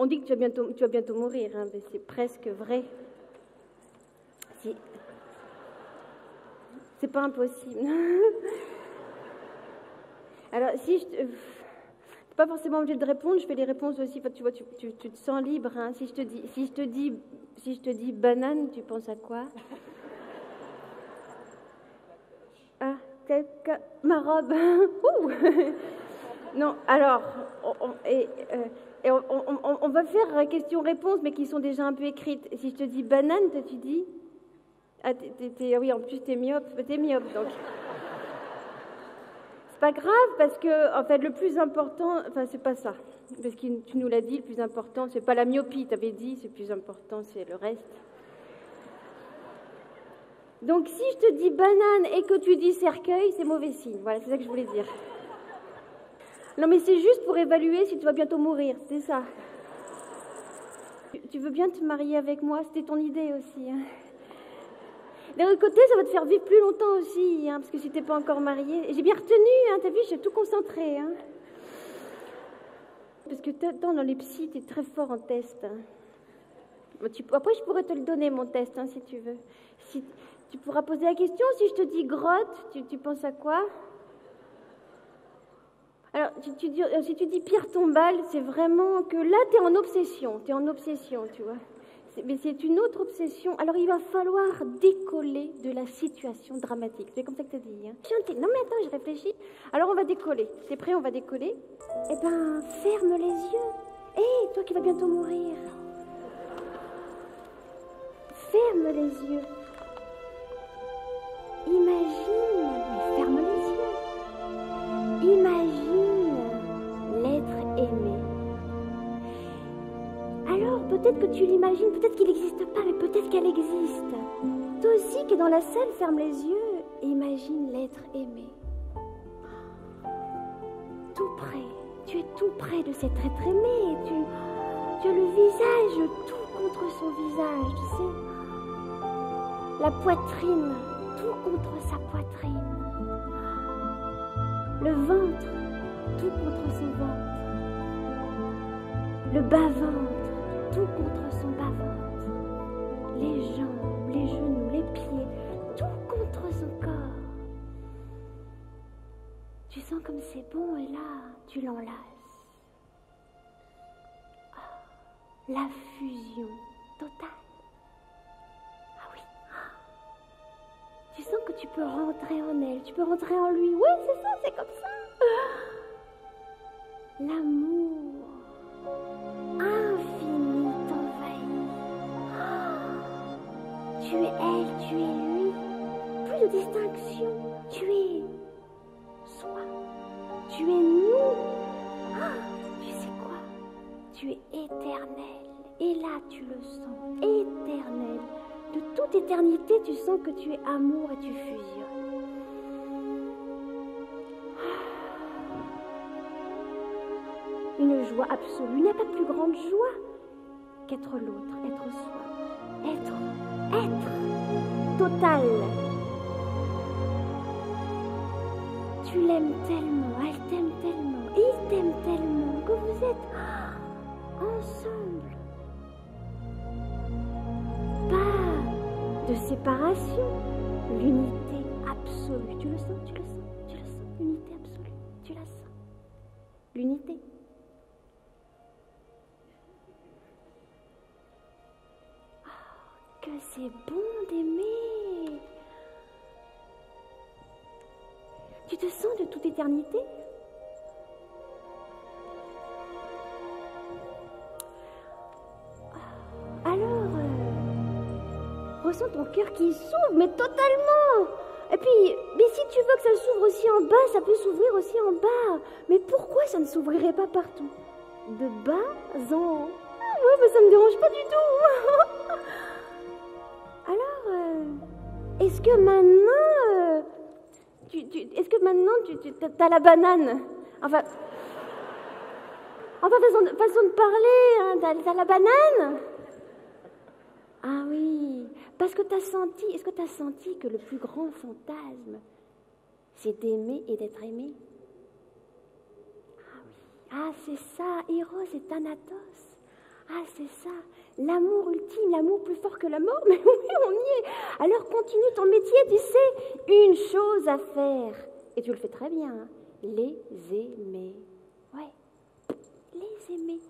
On dit que tu vas bientôt mourir, hein, mais c'est presque vrai. C'est pas impossible. Alors, si je te... pas forcément obligé de répondre, je fais les réponses aussi. Enfin, tu vois, tu te sens libre. Hein. Si je te dis banane, tu penses à quoi? Ah, ma robe. Non, alors, on va faire questions-réponses, mais qui sont déjà un peu écrites. Si je te dis banane, toi tu dis... Ah, oui, en plus t'es myope, donc... C'est pas grave, parce que, en fait, le plus important... Enfin, c'est pas ça. Parce que tu nous l'as dit, le plus important, c'est pas la myopie, t'avais dit, le plus important, c'est le reste. Donc, si je te dis banane et que tu dis cercueil, c'est mauvais signe. Voilà, c'est ça que je voulais dire. Non, mais c'est juste pour évaluer si tu vas bientôt mourir, c'est ça. Tu veux bien te marier avec moi? C'était ton idée aussi. Hein. D'un autre côté, ça va te faire vivre plus longtemps aussi, hein, parce que si t'es pas encore mariée. J'ai bien retenu, hein, t'as vu, j'ai tout concentré. Hein. Parce que dans les psys, t'es très fort en test. Hein. Après, je pourrais te le donner, mon test, hein, si tu veux. Si, tu pourras poser la question, si je te dis grotte, tu penses à quoi? Alors, si tu dis pierre tombale, c'est vraiment que là, t'es en obsession, tu vois. Mais c'est une autre obsession. Alors, il va falloir décoller de la situation dramatique. C'est comme ça que t'as dit. Hein. Non, mais attends, je réfléchis. Alors, on va décoller. T'es prêt, on va décoller? Eh ben, ferme les yeux. Hé, toi qui vas bientôt mourir. Ferme les yeux. Imagine, mais ferme les yeux. Imagine l'être aimé. Alors, peut-être que tu l'imagines, peut-être qu'il n'existe pas, mais peut-être qu'elle existe. Toi aussi, qui es dans la salle, ferme les yeux et imagine l'être aimé. Tout près, tu es tout près de cet être aimé. Tu as le visage tout contre son visage, tu sais. La poitrine, tout contre sa poitrine. Le ventre, tout contre son ventre. Le bas-ventre, tout contre son bas-ventre. Les jambes, les genoux, les pieds, tout contre son corps. Tu sens comme c'est bon et là, tu l'enlaces. Oh, la fusion totale. Ah oui. Tu sens que tu peux rentrer en elle, tu peux rentrer en lui. Oui, c'est ça, c'est comme ça. L'amour infini t'envahit. Tu es elle, tu es lui. Plus de distinction. Tu es soi. Tu es nous. Tu sais quoi? Tu es éternel. Et là, tu le sens. Éternel. De toute éternité, tu sens que tu es amour et tu fusionnes. Une joie absolue. Il n'y a pas de plus grande joie qu'être l'autre, être soi, être total. Tu l'aimes tellement, elle t'aime tellement, il t'aime tellement que vous êtes ensemble. Pas de séparation, l'unité absolue. Tu le sens, tu le sens, tu le sens, l'unité absolue, tu la sens. L'unité. Que c'est bon d'aimer. Tu te sens de toute éternité? Alors, ressens ton cœur qui s'ouvre, mais totalement. Et puis, mais si tu veux que ça s'ouvre aussi en bas, ça peut s'ouvrir aussi en bas. Mais pourquoi ça ne s'ouvrirait pas partout? De bas en haut. Ouais, mais ça me dérange pas du tout. Alors, est-ce que maintenant, t'as la banane? Enfin, façon de parler, hein, t'as la banane? Ah oui, parce que est-ce que t'as senti que le plus grand fantasme, c'est d'aimer et d'être aimé? Ah oui, ah c'est ça, Eros et Thanatos. Ah, c'est ça, l'amour ultime, l'amour plus fort que la mort. Mais oui, on y est. Alors continue ton métier, tu sais, une chose à faire. Et tu le fais très bien, hein. Les aimer. Ouais, les aimer.